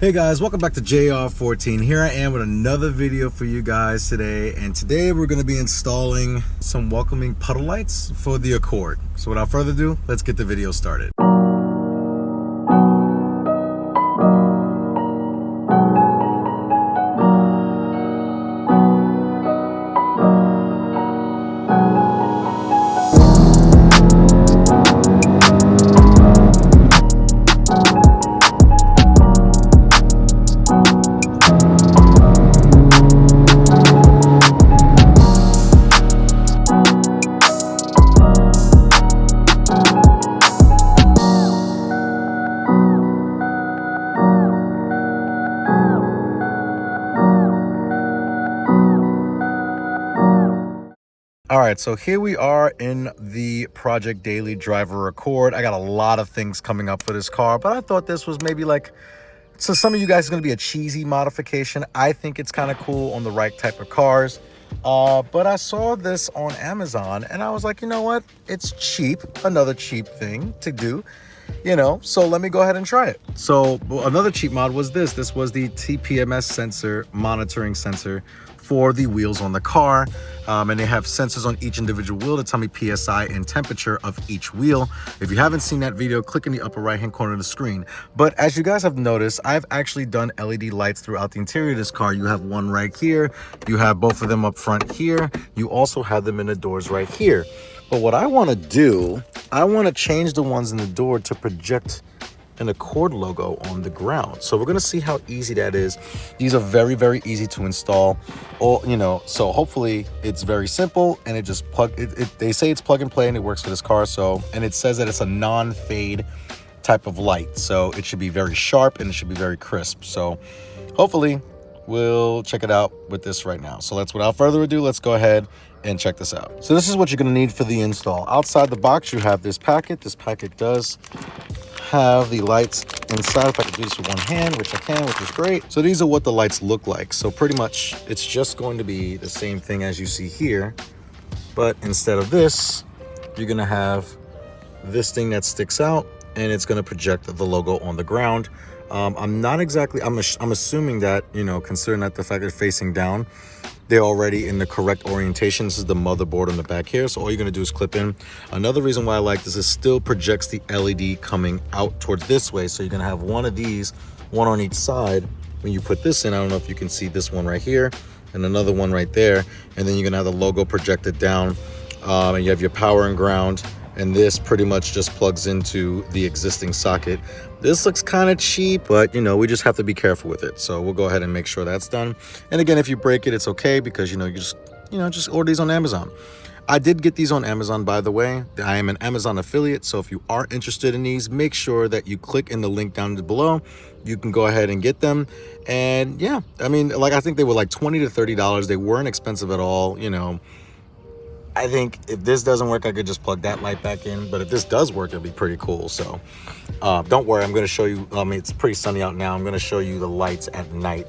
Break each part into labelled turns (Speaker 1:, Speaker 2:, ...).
Speaker 1: Hey guys, welcome back to JR14. Here I am with another video for you guys today, and today we're going to be installing some welcoming puddle lights for the Accord. So without further ado, let's get the video started. All right, so here we are in the Project Daily Driver Accord. I got a lot of things coming up for this car, but I thought this was maybe like, so some of you guys is going to be a cheesy modification. I think it's kind of cool on the right type of cars. But I saw this on Amazon and I was like, you know what? It's cheap, another cheap thing to do, you know, so let me go ahead and try it. So another cheap mod was this. This was the TPMS sensor, monitoring sensor for the wheels on the car. And they have sensors on each individual wheel to tell me PSI and temperature of each wheel. If you haven't seen that video, click in the upper right hand corner of the screen. But as you guys have noticed, I've actually done LED lights throughout the interior of this car. You have one right here, you have both of them up front here, you also have them in the doors right here. But what I want to do, I want to change the ones in the door to project an Accord logo on the ground. So we're going to see how easy that is. These are very, very easy to install. Or, you know, so hopefully it's very simple and it just they say it's plug and play and it works for this car. So, and it says that it's a non-fade type of light. So it should be very sharp and it should be very crisp. So hopefully we'll check it out with this right now. So without further ado, let's go ahead and check this out. So this is what you're going to need for the install. Outside the box, you have this packet. This packet does have the lights inside. If I can do this with one hand, which I can, which is great. So these are what the lights look like. So pretty much it's just going to be the same thing as you see here, but instead of this, you're going to have this thing that sticks out and it's going to project the logo on the ground. I'm assuming that, you know, considering that the fact they're facing down, they're already in the correct orientation. This is the motherboard on the back here. So all you're gonna do is clip in. Another reason why I like this is still projects the LED coming out towards this way. So you're gonna have one of these, one on each side. When you put this in, I don't know if you can see this one right here and another one right there. And then you're gonna have the logo projected down. And you have your power and ground. And this pretty much just plugs into the existing socket. This looks kind of cheap, but you know, we just have to be careful with it. So we'll go ahead and make sure that's done. And again, if you break it, it's okay because you just order these on Amazon. I did get these on Amazon, by the way. I am an Amazon affiliate, so if you are interested in these, make sure that you click in the link down below. You can go ahead and get them. And yeah, I mean, like I think they were like $20 to $30. They weren't expensive at all, you know. I think if this doesn't work, I could just plug that light back in. But if this does work, it'll be pretty cool. So don't worry, I'm going to show you. I mean, it's pretty sunny out now. I'm going to show you the lights at night.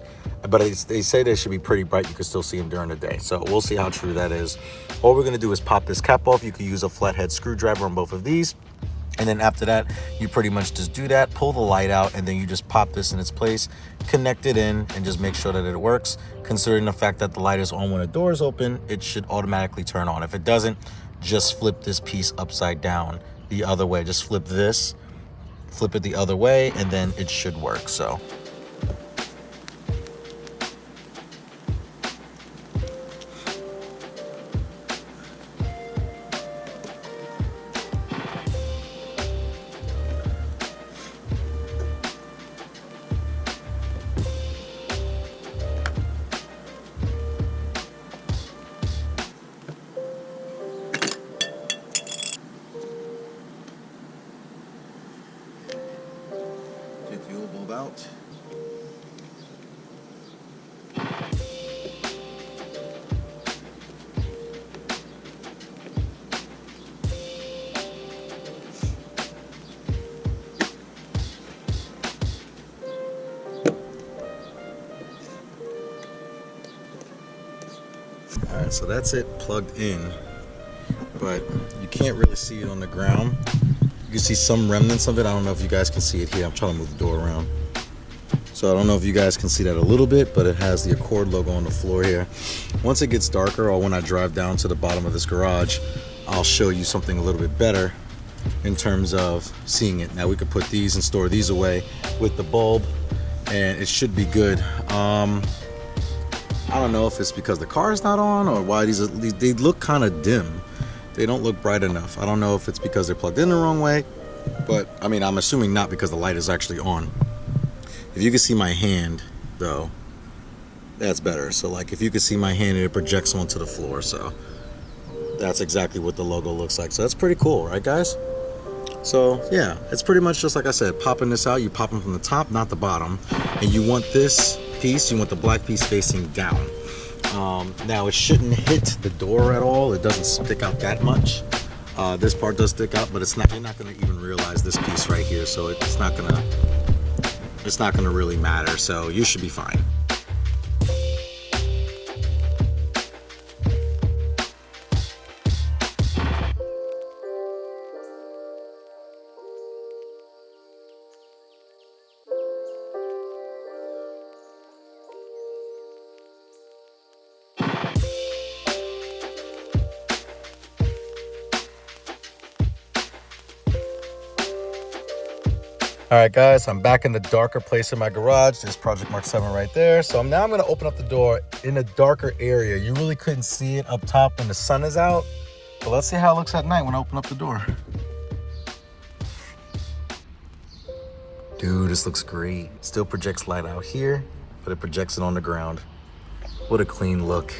Speaker 1: But they say they should be pretty bright. You can still see them during the day. So we'll see how true that is. All we're going to do is pop this cap off. You can use a flathead screwdriver on both of these. And then after that, you pretty much just do that, pull the light out, and then you just pop this in its place, connect it in, and just make sure that it works. Considering the fact that the light is on when the door is open, it should automatically turn on. If it doesn't, just flip this piece upside down the other way. Just flip this, flip it the other way, and then it should work. So get the old bulb out. All right, so that's it plugged in, but you can't really see it on the ground. You can see some remnants of it. I don't know if you guys can see it here. I'm trying to move the door around. So I don't know if you guys can see that a little bit, but it has the Accord logo on the floor here. Once it gets darker, or when I drive down to the bottom of this garage, I'll show you something a little bit better in terms of seeing it. Now we could put these and store these away with the bulb, and it should be good. I don't know if it's because the car is not on or why they look kind of dim. They don't look bright enough. I don't know if it's because they're plugged in the wrong way, but I mean, I'm assuming not, because the light is actually on. If you can see my hand though, that's better. So like if you can see my hand, it projects onto the floor. So that's exactly what the logo looks like. So that's pretty cool, right guys? So yeah, it's pretty much just like I said, popping this out, you pop them from the top, not the bottom. And you want this piece, you want the black piece facing down. Now it shouldn't hit the door at all. It doesn't stick out that much. This part does stick out, but it's not, you're not gonna even realize this piece right here. So it's not gonna really matter. So you should be fine. All right, guys, I'm back in the darker place in my garage. There's Project Mark 7 right there. So now I'm gonna open up the door in a darker area. You really couldn't see it up top when the sun is out, but let's see how it looks at night when I open up the door. Dude, this looks great. Still projects light out here, but it projects it on the ground. What a clean look.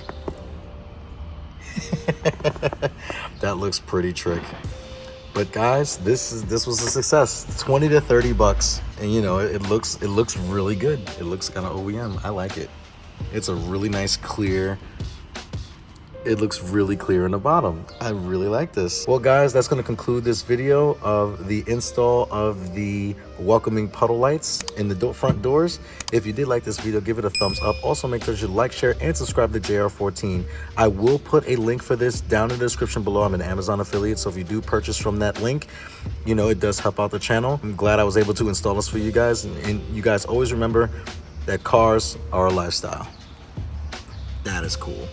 Speaker 1: That looks pretty trick. But guys, this was a success. 20 to 30 bucks, and you know, it looks really good. It looks kind of OEM. I like it. It's a really nice clear. It looks really clear in the bottom. I really like this. Well guys, that's going to conclude this video of the install of the welcoming puddle lights in the front doors. If you did like this video, give it a thumbs up. Also make sure you like, share, and subscribe to JR14. I will put a link for this down in the description below. I'm an Amazon affiliate, so if you do purchase from that link, you know, it does help out the channel. I'm glad I was able to install this for you guys, and you guys always remember that cars are a lifestyle. That is cool.